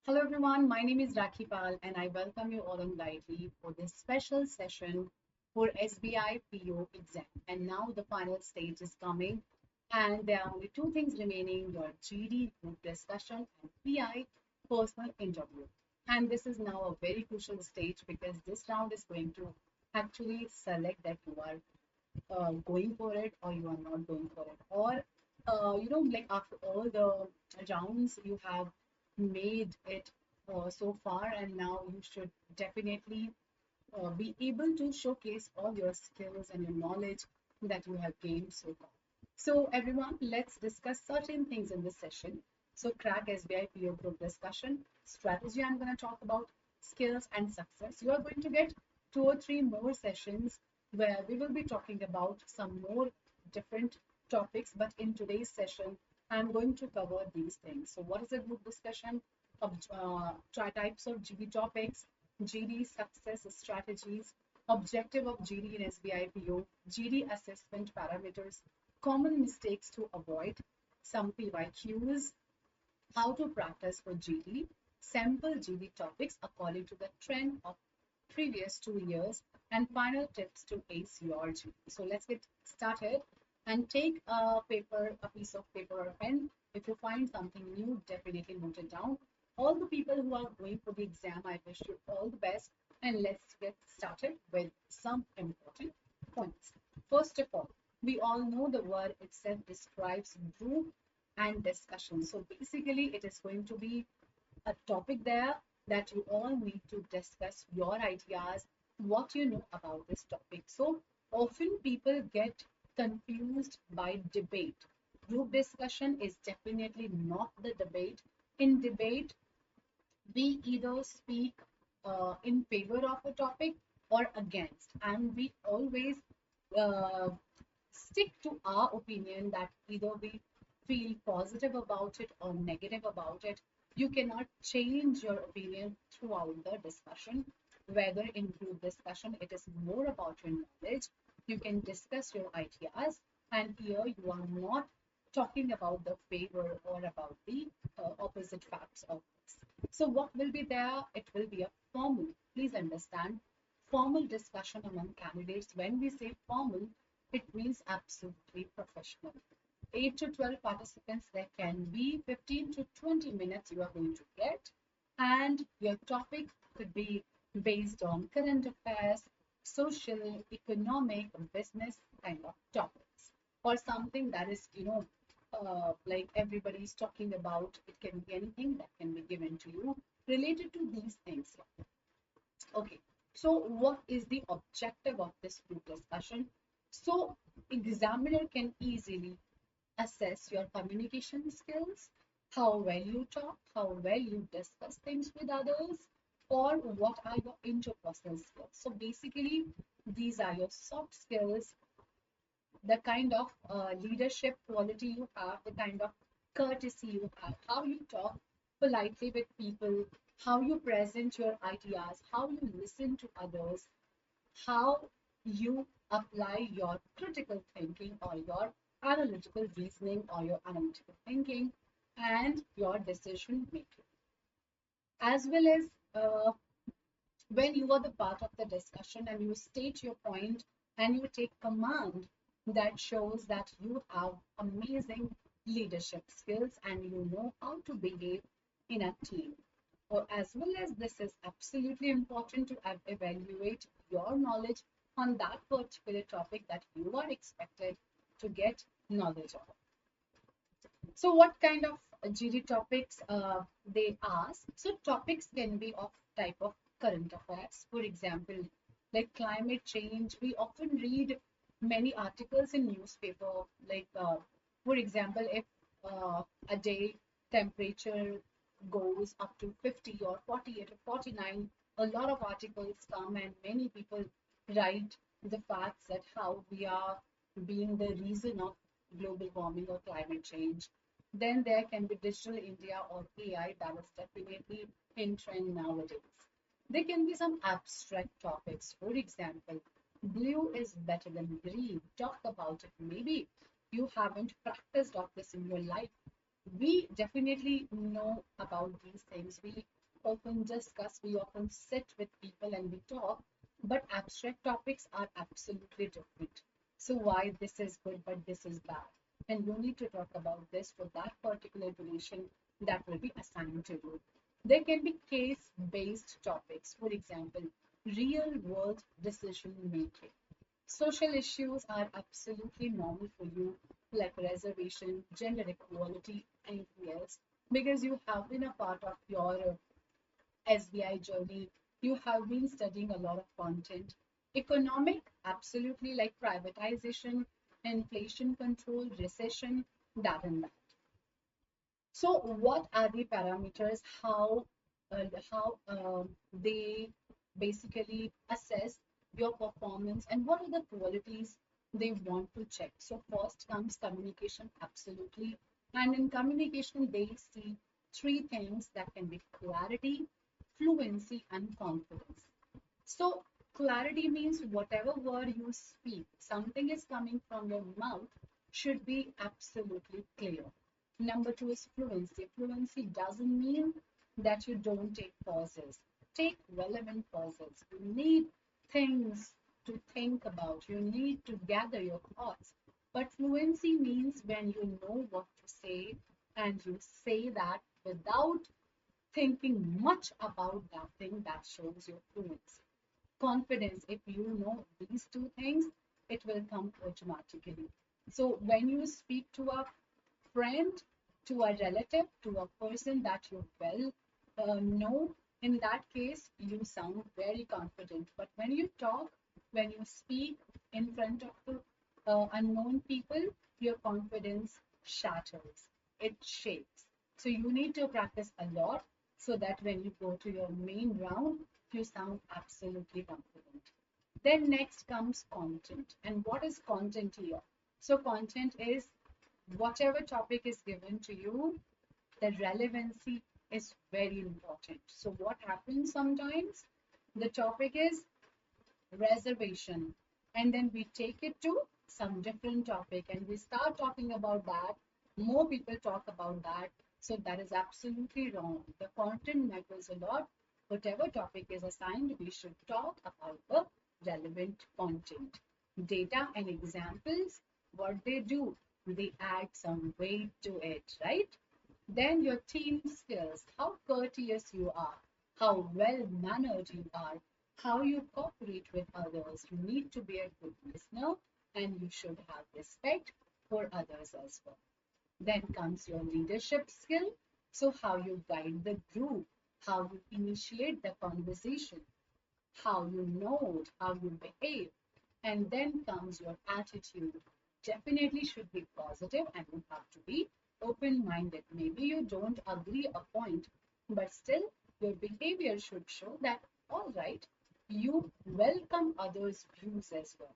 Hello everyone, my name is Rakhi and I welcome you all lightly for this special session for SBI PO exam. And now the final stage is coming and there are only two things remaining, your GD group discussion and PI personal interview. And this is now a very crucial stage because this round is going to actually select that you are going for it or you are not going for it, or like after all the rounds you have made it so far, and now you should definitely be able to showcase all your skills and your knowledge that you have gained so far. So everyone, let's discuss certain things in this session. So crack SBI PO group discussion, strategy I'm going to talk about, skills and success. You are going to get two or three more sessions where we will be talking about some more different topics. But in today's session, I'm going to cover these things. So what is a group discussion? Of types of GD topics, GD success strategies, objective of GD in SBI PO, GD assessment parameters, common mistakes to avoid, some PYQs, how to practice for GD, sample GD topics according to the trend of previous 2 years, and final tips to ace your GD. So let's get started and take a piece of paper or pen. If you find something new, definitely note it down. All the people who are going for the exam, I wish you all the best. And let's get started with some important points. First of all, we all know the word itself describes group and discussion. So basically, it is going to be a topic there that you all need to discuss your ideas, what you know about this topic. So often people get confused by debate. Group discussion is definitely not the debate. In debate, we either speak in favor of a topic or against, and we always uh, stick to our opinion that either we feel positive about it or negative about it. You cannot change your opinion throughout the discussion. Whether in group discussion, it is more about your knowledge. You can discuss your ideas, and here you are not talking about the favor or about the opposite facts of this. So what will be there? It will be a formal. Please understand, formal discussion among candidates. When we say formal, it means absolutely professional. 8 to 12 participants, there can be 15 to 20 minutes you are going to get, and your topic could be based on current affairs, social, economic, business kind of topics, or something that is, like everybody's talking about. It can be anything that can be given to you related to these things. Okay, so what is the objective of this group discussion? So examiner can easily assess your communication skills, how well you talk, how well you discuss things with others, or what are your interpersonal skills. So basically, these are your soft skills, the kind of leadership quality you have, the kind of courtesy you have, how you talk politely with people, how you present your ideas, how you listen to others, how you apply your critical thinking or your analytical reasoning or your analytical thinking and your decision making, as well as when you are the part of the discussion and you state your point and you take command, that shows that you have amazing leadership skills and you know how to behave in a team. Or as well as this is absolutely important to evaluate your knowledge on that particular topic that you are expected to get knowledge of. So what kind of GD topics they ask? So topics can be of type of current affairs. For example, like climate change, we often read many articles in newspaper. Like for example, if a day temperature goes up to 50 or 48 or 49, a lot of articles come and many people write the facts that how we are being the reason of global warming or climate change. Then there can be digital India or AI that is definitely in trend nowadays. There can be some abstract topics. For example, blue is better than green. Talk about it. Maybe you haven't practiced of this in your life. We definitely know about these things. We often discuss, we often sit with people and we talk, but abstract topics are absolutely different. So why this is good, but this is bad. And you need to talk about this for that particular duration that will be assigned to you. There can be case-based topics, for example, real-world decision making. Social issues are absolutely normal for you, like reservation, gender equality, anything else, because you have been a part of your SBI journey. You have been studying a lot of content. Economic, absolutely like privatization, inflation control, recession, that and that. So, what are the parameters? How they basically assess your performance, and what are the qualities they want to check? So, first comes communication, absolutely. And in communication, they see three things that can be clarity, fluency, and confidence. So, clarity means whatever word you speak, something is coming from your mouth, should be absolutely clear. Number two is fluency. Fluency doesn't mean that you don't take pauses. Take relevant pauses. You need things to think about. You need to gather your thoughts. But fluency means when you know what to say and you say that without thinking much about that thing, that shows your fluency. Confidence, if you know these two things, it will come automatically. So when you speak to a friend, to a relative, to a person that you well know, in that case, you sound very confident. But when you talk, when you speak in front of unknown people, your confidence shatters, it shakes. So you need to practice a lot so that when you go to your main round, you sound absolutely confident. Then next comes content. And what is content here? So content is whatever topic is given to you, the relevancy is very important. So what happens sometimes? The topic is reservation, and then we take it to some different topic and we start talking about that. More people talk about that. So that is absolutely wrong. The content matters a lot. Whatever topic is assigned, we should talk about the relevant content. Data and examples, what they do, they add some weight to it, right? Then your team skills, how courteous you are, how well mannered you are, how you cooperate with others. You need to be a good listener and you should have respect for others as well. Then comes your leadership skill. So, how you guide the group, how you initiate the conversation, how you note, how you behave. And then comes your attitude. Definitely should be positive and you have to be open-minded. Maybe you don't agree a point, but still your behavior should show that, all right, you welcome others' views as well.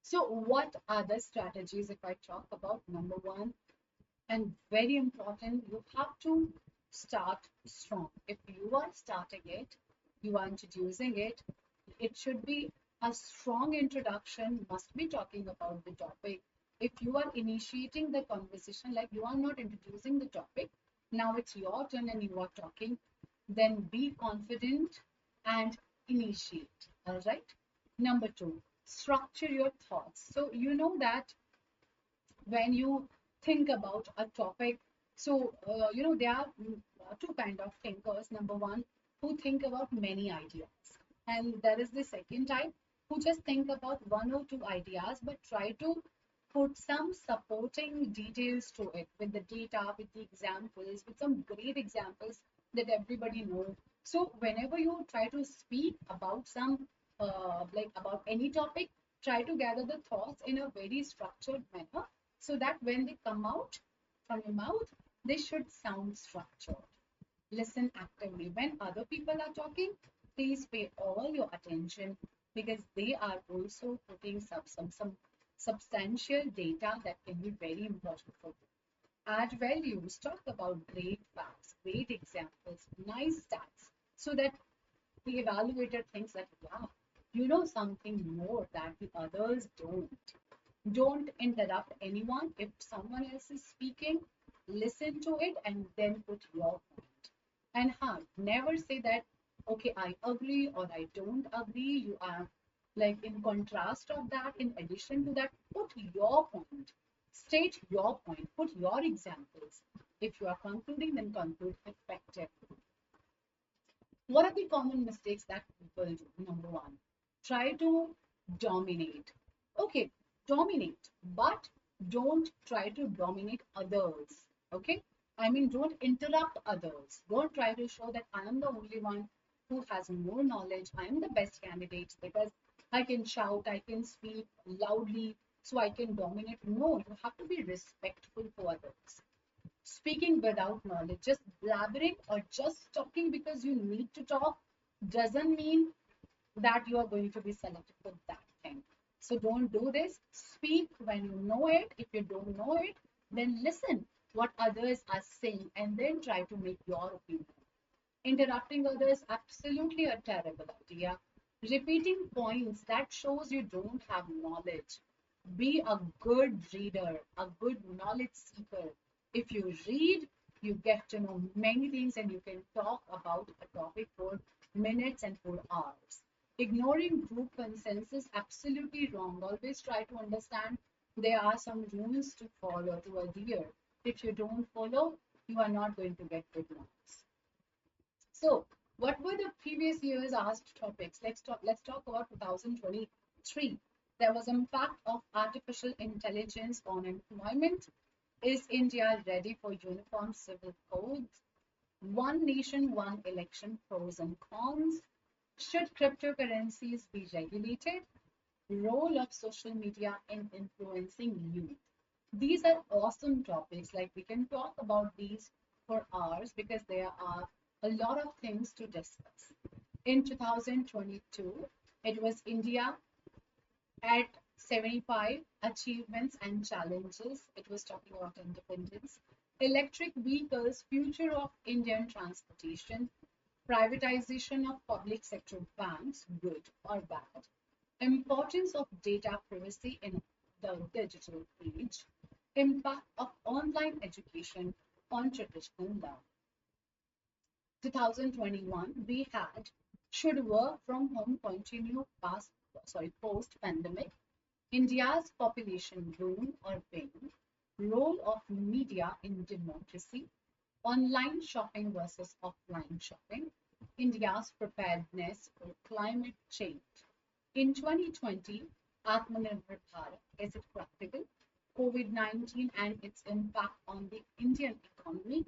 So what are the strategies if I talk about number one? And very important, you have to start strong. If you are starting it, you are introducing it, it should be a strong introduction, must be talking about the topic. If you are initiating the conversation, like you are not introducing the topic, now it's your turn and you are talking, then be confident and initiate. All right. Number two, structure your thoughts. So you know that when you think about a topic, so there are two kind of thinkers. Number one, who think about many ideas, and there is the second type who just think about one or two ideas but try to put some supporting details to it with the data, with the examples, with some great examples that everybody knows. So whenever you try to speak about some like about any topic, try to gather the thoughts in a very structured manner so that when they come out from your mouth, they should sound structured. Listen actively. When other people are talking, please pay all your attention because they are also putting some substantial data that can be very important for you. Add values, talk about great facts, great examples, nice stats, so that the evaluator thinks that, yeah, you know something more that the others don't. Don't interrupt anyone. If someone else is speaking, listen to it and then put your point. And never say that, okay, I agree or I don't agree. You are like in contrast of that, in addition to that, put your point, state your point, put your examples. If you are concluding, then conclude effectively. What are the common mistakes that people do? Number one, try to dominate. Okay, dominate, but don't try to dominate others. Okay, I mean, don't interrupt others. Don't try to show that I am the only one who has more knowledge. I am the best candidate because I can shout, I can speak loudly, so I can dominate. No, you have to be respectful for others. Speaking without knowledge, just blabbering or just talking because you need to talk doesn't mean that you are going to be selected for that thing. So don't do this. Speak when you know it. If you don't know it, then listen what others are saying and then try to make your opinion. Interrupting others, absolutely a terrible idea. Repeating points, that shows you don't have knowledge. Be a good reader, a good knowledge seeker. If you read, you get to know many things and you can talk about a topic for minutes and for hours. Ignoring group consensus, absolutely wrong. Always try to understand there are some rules to follow, to adhere. If you don't follow, you are not going to get good marks. So, what were the previous years asked topics? Let's talk about 2023. There was impact of artificial intelligence on employment. Is India ready for uniform civil codes? One nation, one election, pros and cons. Should cryptocurrencies be regulated? Role of social media in influencing youth. These are awesome topics. Like we can talk about these for hours because there are a lot of things to discuss. In 2022, it was India at 75 achievements and challenges. It was talking about independence. Electric vehicles, future of Indian transportation, privatization of public sector banks, good or bad, importance of data privacy in the digital age, impact of online education on traditional learning. 2021, we had should work from home continue post pandemic, India's population boom or wane, role of media in democracy, online shopping versus offline shopping, India's preparedness for climate change. In 2020, Atmanirbhar Bharat, is it practical? COVID-19 and its impact on the Indian economy,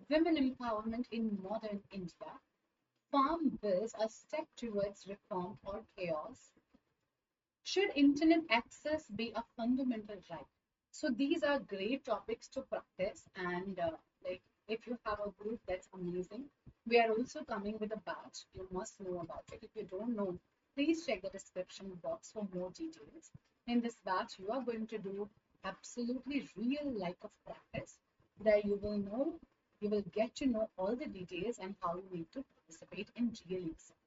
women empowerment in modern India, farm bills a step towards reform or chaos, should internet access be a fundamental right? So these are great topics to practice and like if you have a group, that's amazing. We are also coming with a batch. You must know about it. If you don't know, please check the description box for more details. In this batch, you are going to do absolutely real life of practice that you will get to know all the details and how you need to participate in real exam.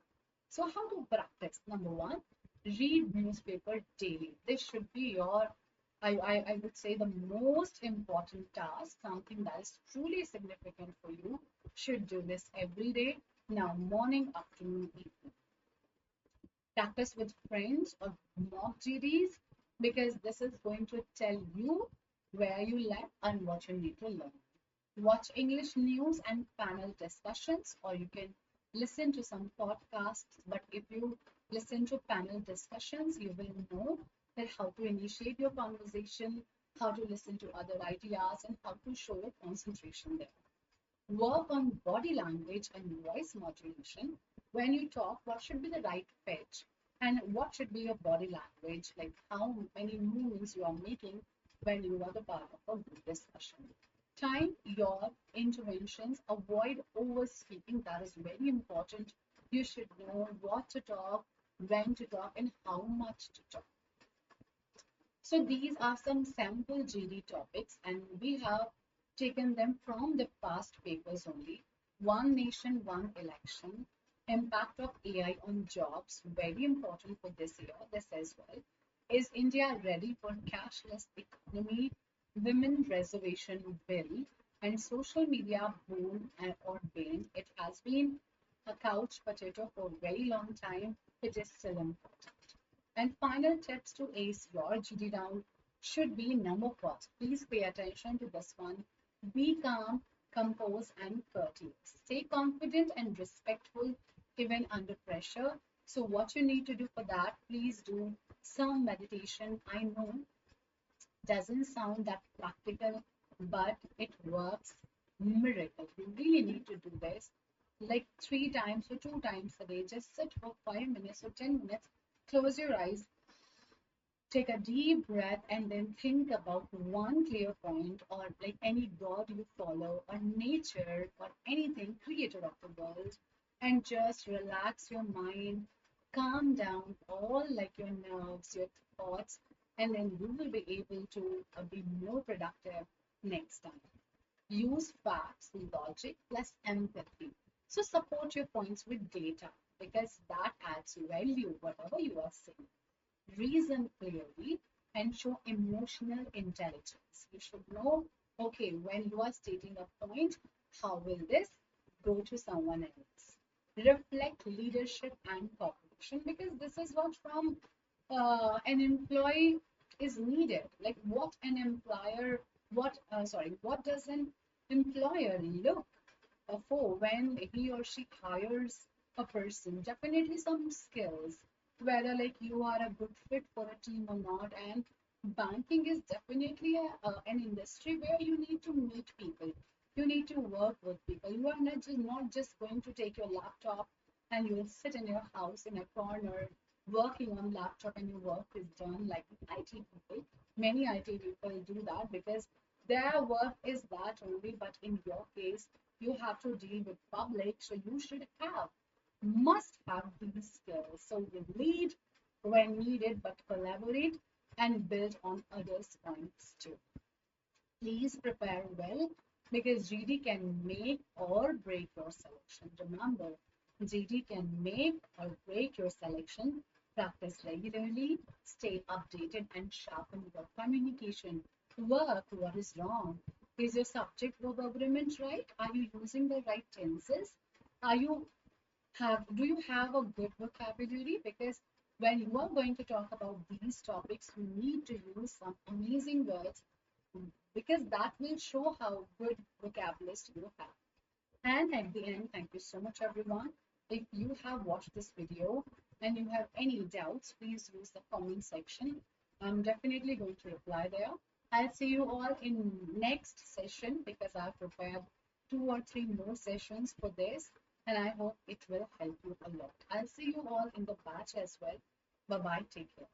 So how to practice? Number one, read newspaper daily. This should be your, I would say, the most important task, something that is truly significant for you. Should do this every day. Now, morning, afternoon, evening. Practice with friends or mock GDs because this is going to tell you where you lack and what you need to learn. Watch English news and panel discussions, or you can listen to some podcasts. But if you listen to panel discussions, you will know that how to initiate your conversation, how to listen to other ideas, and how to show your concentration there. Work on body language and voice modulation. When you talk, what should be the right pitch? And what should be your body language? Like how many movements you are making when you are the part of a group discussion. Time your interventions, avoid over speaking. That is very important. You should know what to talk, when to talk, and how much to talk. So these are some sample GD topics, and we have taken them from the past papers only. One nation, one election, impact of AI on jobs, very important for this year, this as well. Is India ready for cashless economy? women reservation bill, and social media boom or bane. It has been a couch potato for a very long time. It is still important. And final tips to ace your GD down should be number first. Please pay attention to this one. Be calm, composed, and courteous. Stay confident and respectful even under pressure. So, what you need to do for that, please do some meditation. I know doesn't sound that practical, but it works miracle. You really need to do this like 3 times or 2 times a day. Just sit for 5 minutes or 10 minutes, close your eyes, take a deep breath, and then think about one clear point or like any god you follow or nature or anything creator of the world, and just relax your mind, calm down all like your nerves, your thoughts, and then you will be able to be more productive next time. Use facts, logic plus empathy. So support your points with data because that adds value whatever you are saying. Reason clearly and show emotional intelligence. You should know, okay, when you are stating a point, how will this go to someone else? Reflect leadership and cooperation because this is what from an employee is needed. Like what an employer, what does an employer look for when he or she hires a person? Definitely some skills, whether like you are a good fit for a team or not. And banking is definitely an industry where you need to meet people. You need to work with people. You are not just going to take your laptop and you will sit in your house in a corner working on laptop and your work is done like IT people. Many IT people do that because their work is that only, but in your case, you have to deal with public, so you should have must have these skills. So you lead when needed, but collaborate and build on others' points too. Please prepare well because GD can make or break your selection. Remember, GD can make or break your selection. Practice regularly, stay updated, and sharpen your communication. Work what is wrong. Is your subject verb agreement right? Are you using the right tenses? Are you do you have a good vocabulary? Because when you are going to talk about these topics, you need to use some amazing words because that will show how good vocabulary you have. And at the end, thank you so much, everyone. If you have watched this video and you have any doubts, please use the comment section. I'm definitely going to reply there. I'll see you all in next session because I've prepared 2 or 3 more sessions for this and I hope it will help you a lot. I'll see you all in the batch as well. Bye bye. Take care.